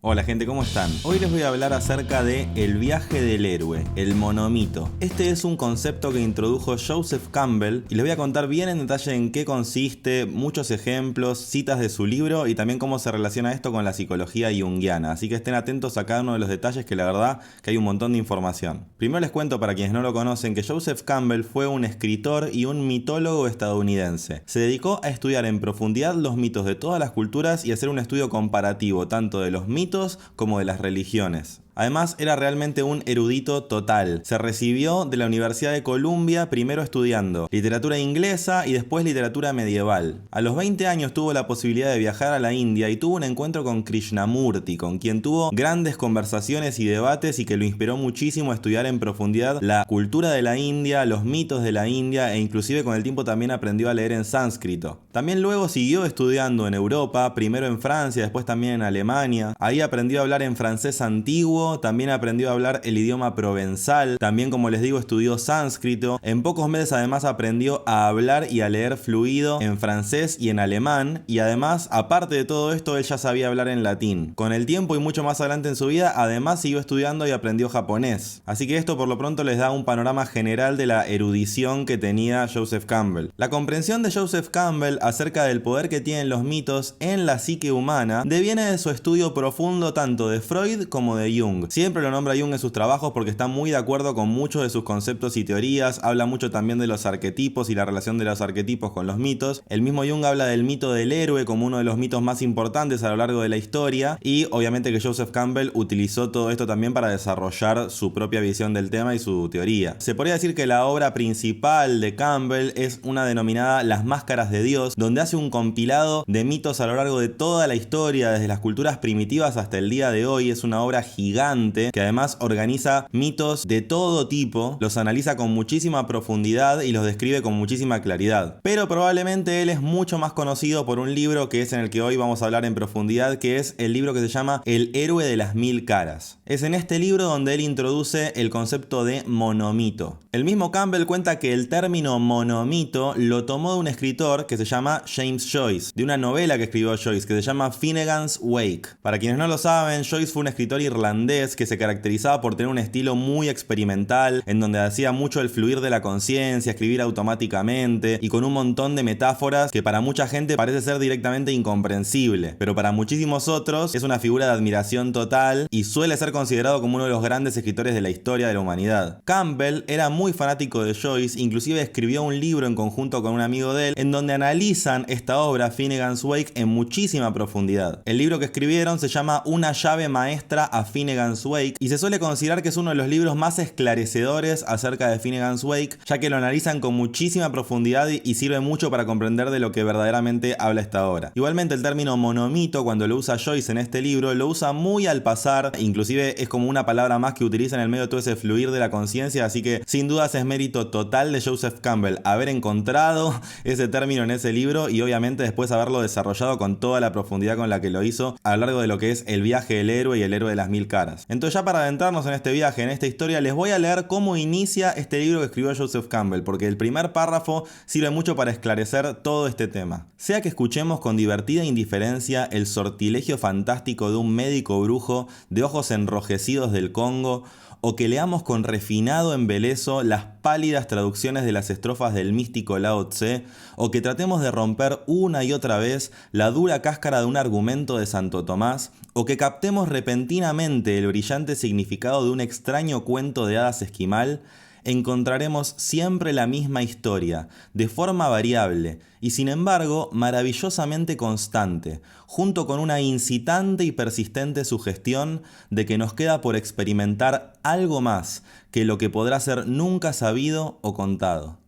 Hola gente, ¿cómo están? Hoy les voy a hablar acerca de el viaje del héroe, el monomito. Este es un concepto que introdujo Joseph Campbell y les voy a contar bien en detalle en qué consiste, muchos ejemplos, citas de su libro y también cómo se relaciona esto con la psicología junguiana. Así que estén atentos a cada uno de los detalles, que la verdad que hay un montón de información. Primero les cuento, para quienes no lo conocen, que Joseph Campbell fue un escritor y un mitólogo estadounidense. Se dedicó a estudiar en profundidad los mitos de todas las culturas y hacer un estudio comparativo tanto de los mitos como de las religiones. Además, era realmente un erudito total. Se recibió de la Universidad de Columbia, primero estudiando literatura inglesa y después literatura medieval. A los 20 años tuvo la posibilidad de viajar a la India y tuvo un encuentro con Krishnamurti, con quien tuvo grandes conversaciones y debates y que lo inspiró muchísimo a estudiar en profundidad la cultura de la India, los mitos de la India e inclusive con el tiempo también aprendió a leer en sánscrito. También luego siguió estudiando en Europa, primero en Francia, después también en Alemania. Ahí aprendió a hablar en francés antiguo, también aprendió a hablar el idioma provenzal, también, como les digo, estudió sánscrito. En pocos meses además aprendió a hablar y a leer fluido en francés y en alemán, y además, aparte de todo esto, él ya sabía hablar en latín. Con el tiempo y mucho más adelante en su vida, además siguió estudiando y aprendió japonés. Así que esto por lo pronto les da un panorama general de la erudición que tenía Joseph Campbell. La comprensión de Joseph Campbell acerca del poder que tienen los mitos en la psique humana deviene de su estudio profundo tanto de Freud como de Jung. Siempre lo nombra Jung en sus trabajos porque está muy de acuerdo con muchos de sus conceptos y teorías. Habla mucho también de los arquetipos y la relación de los arquetipos con los mitos. El mismo Jung habla del mito del héroe como uno de los mitos más importantes a lo largo de la historia, y obviamente que Joseph Campbell utilizó todo esto también para desarrollar su propia visión del tema y su teoría. Se podría decir que la obra principal de Campbell es una denominada Las Máscaras de Dios, donde hace un compilado de mitos a lo largo de toda la historia, desde las culturas primitivas hasta el día de hoy. Es una obra gigante que además organiza mitos de todo tipo, los analiza con muchísima profundidad y los describe con muchísima claridad. Pero probablemente él es mucho más conocido por un libro que es en el que hoy vamos a hablar en profundidad, que es el libro que se llama El héroe de las mil caras. Es en este libro donde él introduce el concepto de monomito. El mismo Campbell cuenta que el término monomito lo tomó de un escritor que se llama James Joyce, de una novela que escribió Joyce que se llama Finnegan's Wake. Para quienes no lo saben, Joyce fue un escritor irlandés que se caracterizaba por tener un estilo muy experimental, en donde hacía mucho el fluir de la conciencia, escribir automáticamente y con un montón de metáforas que para mucha gente parece ser directamente incomprensible, pero para muchísimos otros es una figura de admiración total y suele ser considerado como uno de los grandes escritores de la historia de la humanidad. Campbell era muy fanático de Joyce, inclusive escribió un libro en conjunto con un amigo de él en donde analizan esta obra Finnegan's Wake en muchísima profundidad. El libro que escribieron se llama Una llave maestra a Finnegan's Wake y se suele considerar que es uno de los libros más esclarecedores acerca de Finnegan's Wake, ya que lo analizan con muchísima profundidad y sirve mucho para comprender de lo que verdaderamente habla esta obra. Igualmente, el término monomito, cuando lo usa Joyce en este libro, lo usa muy al pasar, inclusive es como una palabra más que utiliza en el medio de todo ese fluir de la conciencia, así que sin dudas es mérito total de Joseph Campbell haber encontrado ese término en ese libro y obviamente después haberlo desarrollado con toda la profundidad con la que lo hizo a lo largo de lo que es el viaje del héroe y el héroe de las mil caras. Entonces, ya para adentrarnos en este viaje, en esta historia, les voy a leer cómo inicia este libro que escribió Joseph Campbell, porque el primer párrafo sirve mucho para esclarecer todo este tema. Sea que escuchemos con divertida indiferencia el sortilegio fantástico de un médico brujo de ojos enrojecidos del Congo, o que leamos con refinado embeleso las pálidas traducciones de las estrofas del místico Lao Tse, o que tratemos de romper una y otra vez la dura cáscara de un argumento de Santo Tomás, o que captemos repentinamente el brillante significado de un extraño cuento de hadas esquimal, encontraremos siempre la misma historia, de forma variable y sin embargo maravillosamente constante, junto con una incitante y persistente sugestión de que nos queda por experimentar algo más que lo que podrá ser nunca sabido o contado.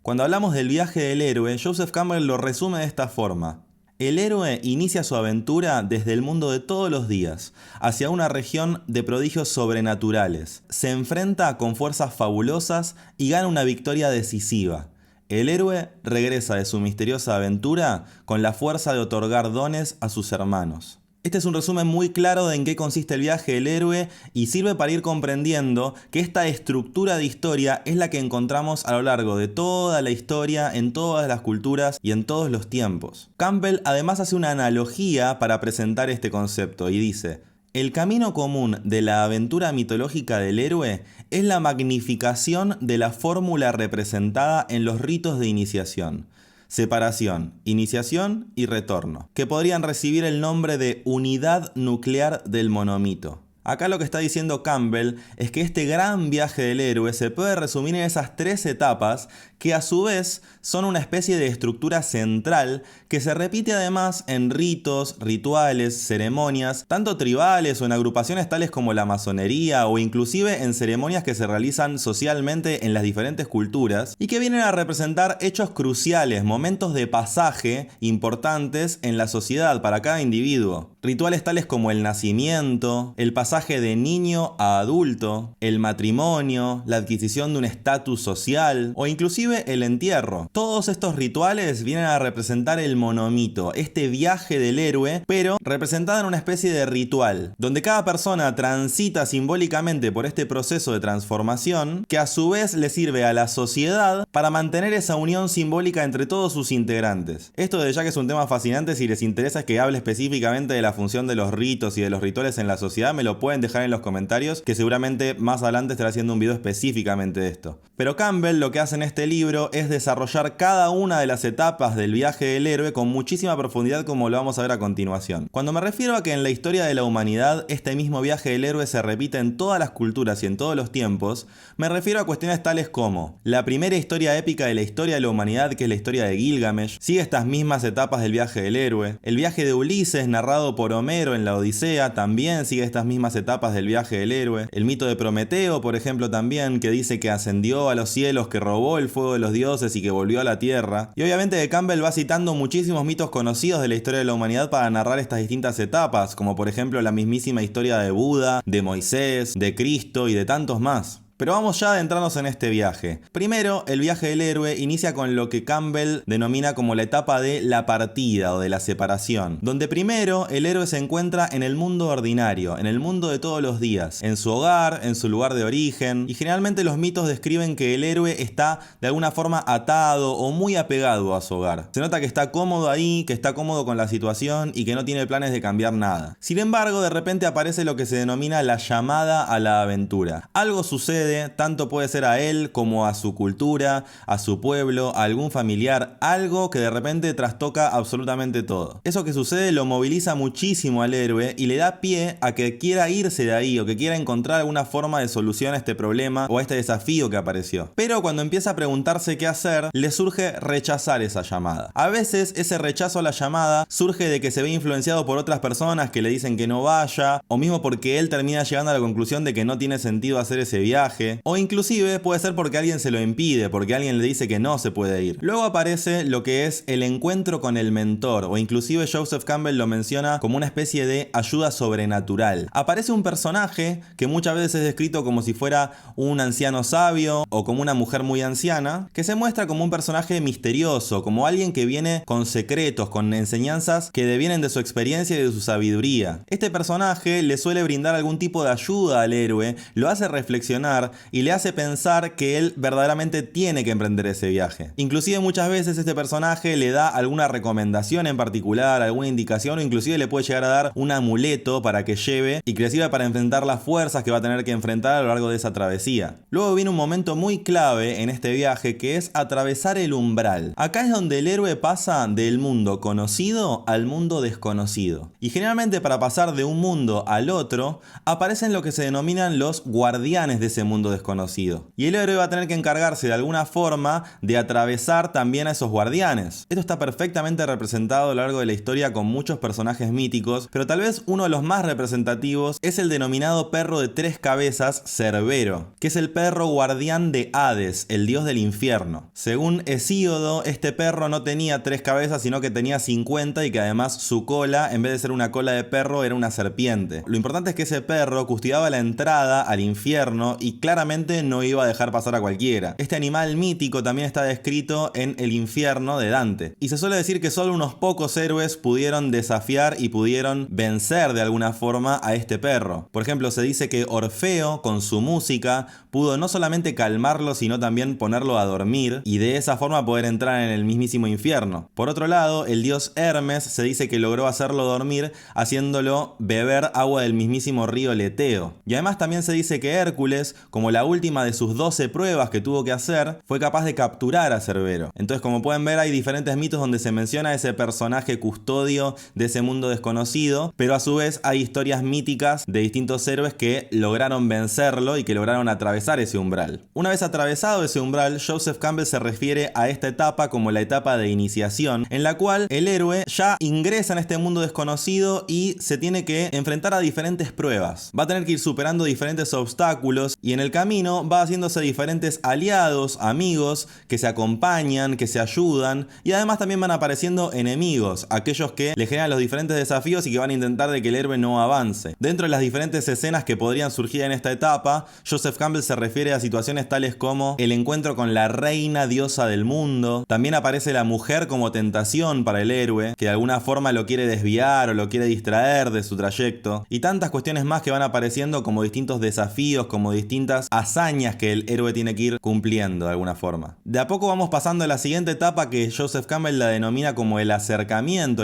Cuando hablamos del viaje del héroe, Joseph Campbell lo resume de esta forma. El héroe inicia su aventura desde el mundo de todos los días, hacia una región de prodigios sobrenaturales. Se enfrenta con fuerzas fabulosas y gana una victoria decisiva. El héroe regresa de su misteriosa aventura con la fuerza de otorgar dones a sus hermanos. Este es un resumen muy claro de en qué consiste el viaje del héroe y sirve para ir comprendiendo que esta estructura de historia es la que encontramos a lo largo de toda la historia, en todas las culturas y en todos los tiempos. Campbell además hace una analogía para presentar este concepto y dice: El camino común de la aventura mitológica del héroe es la magnificación de la fórmula representada en los ritos de iniciación. Separación, iniciación y retorno, que podrían recibir el nombre de unidad nuclear del monomito. Acá lo que está diciendo Campbell es que este gran viaje del héroe se puede resumir en esas 3 etapas que a su vez son una especie de estructura central que se repite además en ritos, rituales, ceremonias, tanto tribales o en agrupaciones tales como la masonería o inclusive en ceremonias que se realizan socialmente en las diferentes culturas y que vienen a representar hechos cruciales, momentos de pasaje importantes en la sociedad para cada individuo. Rituales tales como el nacimiento, el pasaje de niño a adulto, el matrimonio, la adquisición de un estatus social o inclusive el entierro. Todos estos rituales vienen a representar el monomito, este viaje del héroe, pero representado en una especie de ritual, donde cada persona transita simbólicamente por este proceso de transformación que a su vez le sirve a la sociedad para mantener esa unión simbólica entre todos sus integrantes. Esto de ya que es un tema fascinante, si les interesa que hable específicamente de la función de los ritos y de los rituales en la sociedad, me lo pueden dejar en los comentarios, que seguramente más adelante estaré haciendo un video específicamente de esto. Pero Campbell lo que hace en este libro es desarrollar cada una de las etapas del viaje del héroe con muchísima profundidad, como lo vamos a ver a continuación. Cuando me refiero a que en la historia de la humanidad este mismo viaje del héroe se repite en todas las culturas y en todos los tiempos, me refiero a cuestiones tales como la primera historia épica de la historia de la humanidad, que es la historia de Gilgamesh, sigue estas mismas etapas del viaje del héroe. El viaje de Ulises, narrado por Homero en la Odisea, también sigue estas mismas etapas del viaje del héroe. El mito de Prometeo, por ejemplo, también, que dice que ascendió a los cielos, que robó el fuego de los dioses y que volvió a la tierra. Y obviamente que Campbell va citando muchísimos mitos conocidos de la historia de la humanidad para narrar estas distintas etapas, como por ejemplo la mismísima historia de Buda, de Moisés, de Cristo y de tantos más. Pero vamos ya a adentrarnos en este viaje. Primero, el viaje del héroe inicia con lo que Campbell denomina como la etapa de la partida o de la separación, donde primero el héroe se encuentra en el mundo ordinario, en el mundo de todos los días, en su hogar, en su lugar de origen, y generalmente los mitos describen que el héroe está de alguna forma atado o muy apegado a su hogar. Se nota que está cómodo ahí, que está cómodo con la situación y que no tiene planes de cambiar nada. Sin embargo, de repente aparece lo que se denomina la llamada a la aventura. Algo sucede, tanto puede ser a él como a su cultura, a su pueblo, a algún familiar, algo que de repente trastoca absolutamente todo. Eso que sucede lo moviliza muchísimo al héroe y le da pie a que quiera irse de ahí o que quiera encontrar alguna forma de solución a este problema o a este desafío que apareció. Pero cuando empieza a preguntarse qué hacer, le surge rechazar esa llamada. A veces ese rechazo a la llamada surge de que se ve influenciado por otras personas que le dicen que no vaya, o mismo porque él termina llegando a la conclusión de que no tiene sentido hacer ese viaje, o inclusive puede ser porque alguien se lo impide, porque alguien le dice que no se puede ir. Luego aparece lo que es el encuentro con el mentor, o inclusive Joseph Campbell lo menciona como una especie de ayuda sobrenatural. Aparece un personaje que muchas veces es descrito como si fuera un anciano sabio o como una mujer muy anciana, que se muestra como un personaje misterioso, como alguien que viene con secretos, con enseñanzas que devienen de su experiencia y de su sabiduría. Este personaje le suele brindar algún tipo de ayuda al héroe, lo hace reflexionar y le hace pensar que él verdaderamente tiene que emprender ese viaje. Inclusive muchas veces este personaje le da alguna recomendación en particular, alguna indicación, o inclusive le puede llegar a dar un amuleto para que lleve y que le sirva para enfrentar las fuerzas que va a tener que enfrentar a lo largo de esa travesía. Luego viene un momento muy clave en este viaje, que es atravesar el umbral. Acá es donde el héroe pasa del mundo conocido al mundo desconocido. Y generalmente para pasar de un mundo al otro aparecen lo que se denominan los guardianes de ese mundo desconocido. Y el héroe va a tener que encargarse de alguna forma de atravesar también a esos guardianes. Esto está perfectamente representado a lo largo de la historia con muchos personajes míticos, pero tal vez uno de los más representativos es el denominado perro de 3 cabezas, Cerbero, que es el perro guardián de Hades, el dios del infierno. Según Hesíodo, este perro no tenía 3 cabezas, sino que tenía 50, y que además su cola, en vez de ser una cola de perro, era una serpiente. Lo importante es que ese perro custodiaba la entrada al infierno y claramente no iba a dejar pasar a cualquiera. Este animal mítico también está descrito en el infierno de Dante. Y se suele decir que solo unos pocos héroes pudieron desafiar y pudieron vencer de alguna forma a este perro. Por ejemplo, se dice que Orfeo, con su música, pudo no solamente calmarlo, sino también ponerlo a dormir y de esa forma poder entrar en el mismísimo infierno. Por otro lado, el dios Hermes se dice que logró hacerlo dormir haciéndolo beber agua del mismísimo río Leteo. Y además también se dice que Hércules, como la última de sus 12 pruebas que tuvo que hacer, fue capaz de capturar a Cerbero. Entonces, como pueden ver, hay diferentes mitos donde se menciona ese personaje custodio de ese mundo desconocido, pero a su vez hay historias míticas de distintos héroes que lograron vencerlo y que lograron atravesar ese umbral. Una vez atravesado ese umbral, Joseph Campbell se refiere a esta etapa como la etapa de iniciación, en la cual el héroe ya ingresa en este mundo desconocido y se tiene que enfrentar a diferentes pruebas. Va a tener que ir superando diferentes obstáculos y en el camino va haciéndose diferentes aliados, amigos que se acompañan, que se ayudan, y además también van apareciendo enemigos, aquellos que le generan los diferentes desafíos y que van a intentar de que el héroe no avance. Dentro de las diferentes escenas que podrían surgir en esta etapa, Joseph Campbell se refiere a situaciones tales como el encuentro con la reina diosa del mundo. También aparece la mujer como tentación para el héroe, que de alguna forma lo quiere desviar o lo quiere distraer de su trayecto, y tantas cuestiones más que van apareciendo como distintos desafíos, como distintas hazañas que el héroe tiene que ir cumpliendo de alguna forma. De a poco vamos pasando a la siguiente etapa que Joseph Campbell la denomina como el acercamiento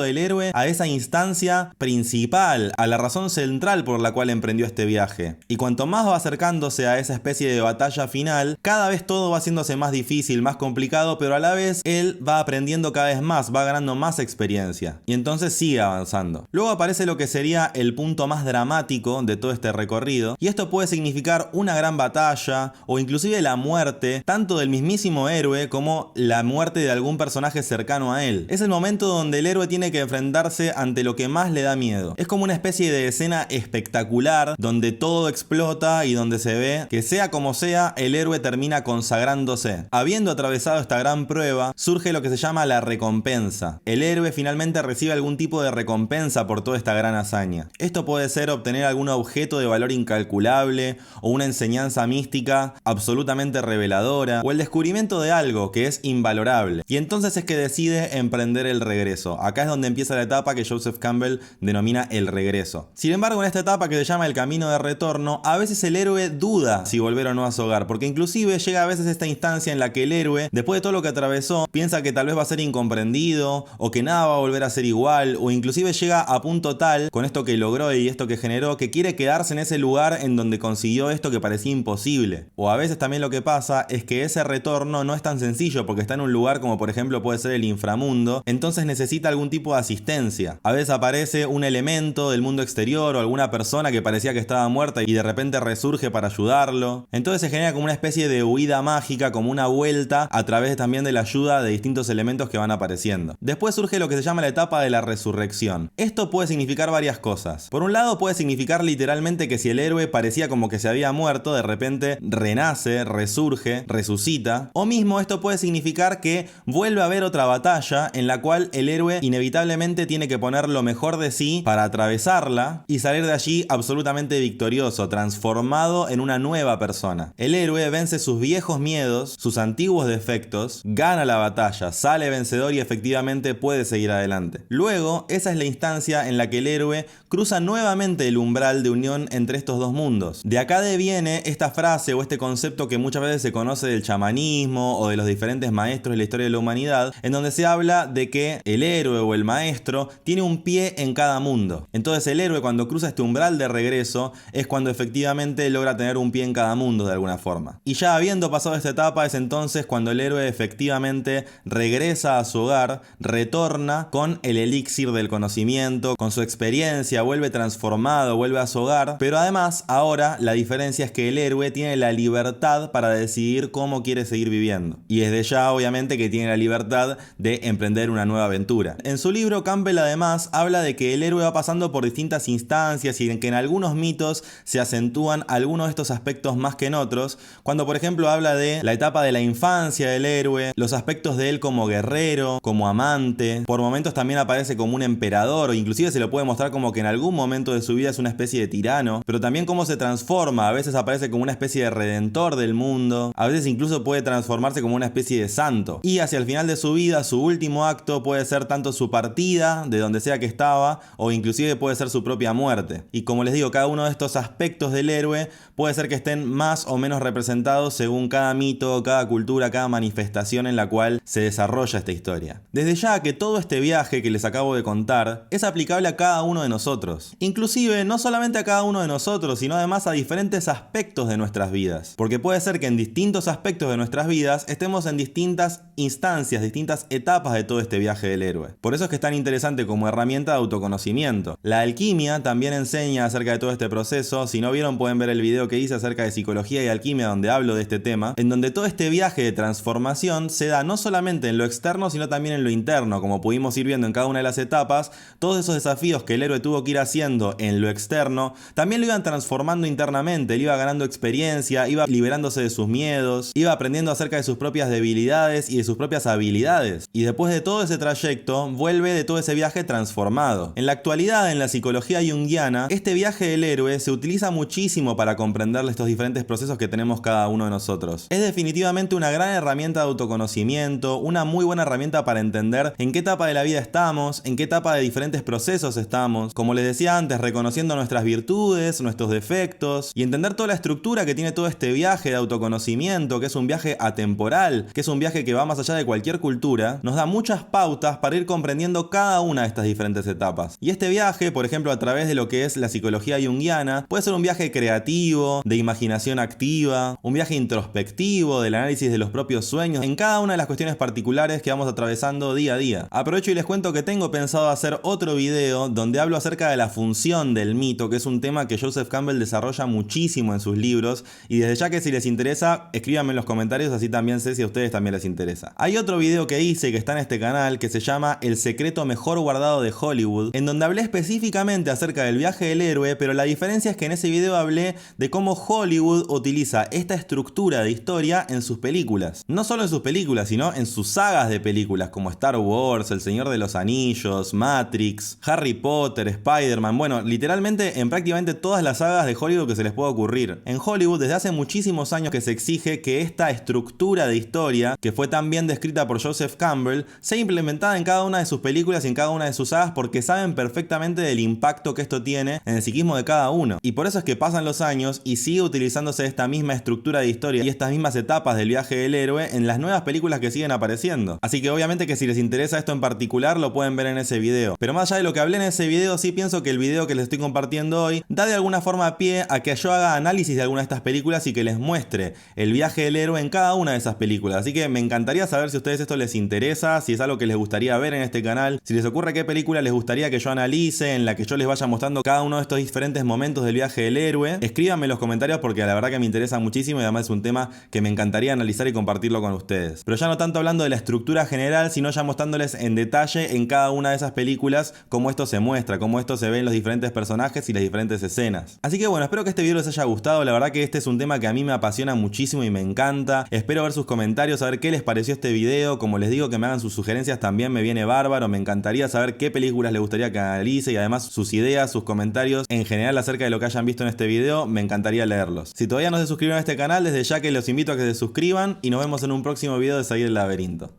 del héroe a esa instancia principal, a la razón central por la cual emprendió este viaje. Y cuanto más va acercándose a esa especie de batalla final, cada vez todo va haciéndose más difícil, más complicado, pero a la vez él va aprendiendo cada vez más, va ganando más experiencia y entonces sigue avanzando. Luego aparece lo que sería el punto más dramático de todo este recorrido, y esto puede significar una gran batalla o inclusive la muerte tanto del mismísimo héroe como la muerte de algún personaje cercano a él. Es el momento donde el héroe tiene que enfrentarse ante lo que más le da miedo. Es como una especie de escena espectacular donde todo explota y donde se ve que sea como sea, el héroe termina consagrándose. Habiendo atravesado esta gran prueba, surge lo que se llama la recompensa. El héroe finalmente recibe algún tipo de recompensa por toda esta gran hazaña. Esto puede ser obtener algún objeto de valor incalculable o una enseñanza mística absolutamente reveladora o el descubrimiento de algo que es invalorable. Y entonces es que decide emprender el regreso. Acá es donde empieza la etapa que Joseph Campbell denomina el regreso. Sin embargo, en esta etapa que se llama el camino de retorno, a veces el héroe duda si volver o no a su hogar, porque inclusive llega a veces esta instancia en la que el héroe, después de todo lo que atravesó, piensa que tal vez va a ser incomprendido o que nada va a volver a ser igual, o inclusive llega a punto tal con esto que logró y esto que generó que quiere quedarse en ese lugar en donde consiguió esto que parecía imposible. O a veces también lo que pasa es que ese retorno no es tan sencillo porque está en un lugar como por ejemplo puede ser el inframundo, entonces necesita algún tipo de asistencia. A veces aparece un elemento del mundo exterior o alguna persona que parecía que estaba muerta y de repente resurge para ayudarlo. Entonces se genera como una especie de huida mágica, como una vuelta a través también de la ayuda de distintos elementos que van apareciendo. Después surge lo que se llama la etapa de la resurrección. Esto puede significar varias cosas. Por un lado puede significar literalmente que si el héroe parecía como que se había muerto, de repente renace, resurge, resucita. O mismo esto puede significar que vuelve a haber otra batalla en la cual el héroe inevitablemente tiene que poner lo mejor de sí para atravesarla y salir de allí absolutamente victorioso, transformado en una nueva persona. El héroe vence sus viejos miedos, sus antiguos defectos, gana la batalla, sale vencedor y efectivamente puede seguir adelante. Luego, esa es la instancia en la que el héroe cruza nuevamente el umbral de unión entre estos dos mundos. De acá deviene esta frase o este concepto que muchas veces se conoce del chamanismo o de los diferentes maestros de la historia de la humanidad, en donde se habla de que el héroe o el maestro tiene un pie en cada mundo. Entonces el héroe, cuando cruza este umbral de regreso, es cuando efectivamente logra tener un pie en cada mundo de alguna forma. Y ya habiendo pasado esta etapa, es entonces cuando el héroe efectivamente regresa a su hogar, retorna con el elixir del conocimiento, con su experiencia, vuelve transformado, vuelve a su hogar, pero además ahora la diferencia es que el héroe tiene la libertad para decidir cómo quiere seguir viviendo. Y desde ya obviamente que tiene la libertad de emprender una nueva aventura. En su libro Campbell además habla de que el héroe va pasando por distintas instancias y en que en algunos mitos se acentúan algunos de estos aspectos más que en otros, cuando por ejemplo habla de la etapa de la infancia del héroe, los aspectos de él como guerrero, como amante, por momentos también aparece como un emperador o inclusive se lo puede mostrar como que en algún momento de su vida es una especie de tirano, pero también cómo se transforma transforma, a veces aparece como una especie de redentor del mundo, a veces incluso puede transformarse como una especie de santo. Y hacia el final de su vida, su último acto puede ser tanto su partida, de donde sea que estaba, o inclusive puede ser su propia muerte. Y como les digo, cada uno de estos aspectos del héroe puede ser que estén más o menos representados según cada mito, cada cultura, cada manifestación en la cual se desarrolla esta historia. Desde ya que todo este viaje que les acabo de contar es aplicable a cada uno de nosotros. Inclusive no solamente a cada uno de nosotros, sino además a diferentes aspectos de nuestras vidas. Porque puede ser que en distintos aspectos de nuestras vidas estemos en distintas instancias, distintas etapas de todo este viaje del héroe. Por eso es que es tan interesante como herramienta de autoconocimiento. La alquimia también enseña acerca de todo este proceso. Si no vieron, pueden ver el video que hice acerca de psicología y alquimia donde hablo de este tema, en donde todo este viaje de transformación se da no solamente en lo externo, sino también en lo interno. Como pudimos ir viendo en cada una de las etapas, todos esos desafíos que el héroe tuvo que ir haciendo en lo externo, también lo iban transformando internamente. Él iba ganando experiencia, iba liberándose de sus miedos, iba aprendiendo acerca de sus propias debilidades y de sus propias habilidades. Y después de todo ese trayecto, vuelve de todo ese viaje transformado. En la actualidad, en la psicología junguiana, este viaje del héroe se utiliza muchísimo para comprender estos diferentes procesos que tenemos cada uno de nosotros. Es definitivamente una gran herramienta de autoconocimiento, una muy buena herramienta para entender en qué etapa de la vida estamos, en qué etapa de diferentes procesos estamos, como les decía antes, reconociendo nuestras virtudes, nuestros defectos, y entender toda la estructura que tiene todo este viaje de autoconocimiento, que es un viaje atemporal, que es un viaje que va más allá de cualquier cultura, nos da muchas pautas para ir comprendiendo cada una de estas diferentes etapas. Y este viaje, por ejemplo, a través de lo que es la psicología junguiana, puede ser un viaje creativo, de imaginación activa, un viaje introspectivo, del análisis de los propios sueños, en cada una de las cuestiones particulares que vamos atravesando día a día. Aprovecho y les cuento que tengo pensado hacer otro video donde hablo acerca de la función del mito, que es un tema que Joseph Campbell desarrolla muchísimo en sus libros, y desde ya que si les interesa, escríbanme en los comentarios, así también sé si a ustedes también les interesa. Hay otro video que hice que está en este canal que se llama El secreto mejor guardado de Hollywood, en donde hablé específicamente acerca del viaje del héroe, pero la diferencia es que en ese video hablé de cómo Hollywood utiliza esta estructura de historia en sus películas. No solo en sus películas, sino en sus sagas de películas como Star Wars, El Señor de los Anillos, Matrix, Harry Potter, Spider-Man, bueno, literalmente en prácticamente todas las sagas de Hollywood que se les pueda ocurrir. En Hollywood desde hace muchísimos años que se exige que esta estructura de historia, que fue tan bien descrita por Joseph Campbell, sea implementada en cada una de sus películas y en cada una de sus sagas, porque saben perfectamente del impacto que esto tiene en el psiquismo de cada uno. Y por eso es que pasan los años y sigue utilizándose esta misma estructura de historia y estas mismas etapas del viaje del héroe en las nuevas películas que siguen apareciendo. Así que obviamente que si les interesa esto en particular lo pueden ver en ese video. Pero más allá de lo que hablé en ese video, sí pienso que el video que les estoy compartiendo hoy da de alguna forma pie a que yo haga análisis de alguna de estas películas y que les muestre el viaje del héroe en cada una de esas películas. Así que me encantaría saber si a ustedes esto les interesa, si es algo que les gustaría ver en este canal, si les ocurre qué película les gustaría que yo analice, en la que yo les vaya mostrando cada uno de estos diferentes momentos del viaje del héroe. Escríbanme en los comentarios porque la verdad que me interesa muchísimo y además es un tema que me encantaría analizar y compartirlo con ustedes. Pero ya no tanto hablando de la estructura general, sino ya mostrándoles en detalle en cada una de esas películas cómo esto se muestra, cómo esto se ve en los diferentes personajes y las diferentes escenas. Así que bueno, espero que este video les haya gustado. La verdad que este es un tema que a mí me apasiona muchísimo y me encanta. Espero ver sus comentarios, saber qué les pareció este video. Como les digo, que me hagan sus sugerencias también me viene bárbaro. Me encantaría saber qué películas les gustaría que analice y además sus ideas, sus comentarios en general acerca de lo que hayan visto en este video. Me encantaría leerlos. Si todavía no se suscriben a este canal, desde ya que los invito a que se suscriban y nos vemos en un próximo video de Seguir el Laberinto.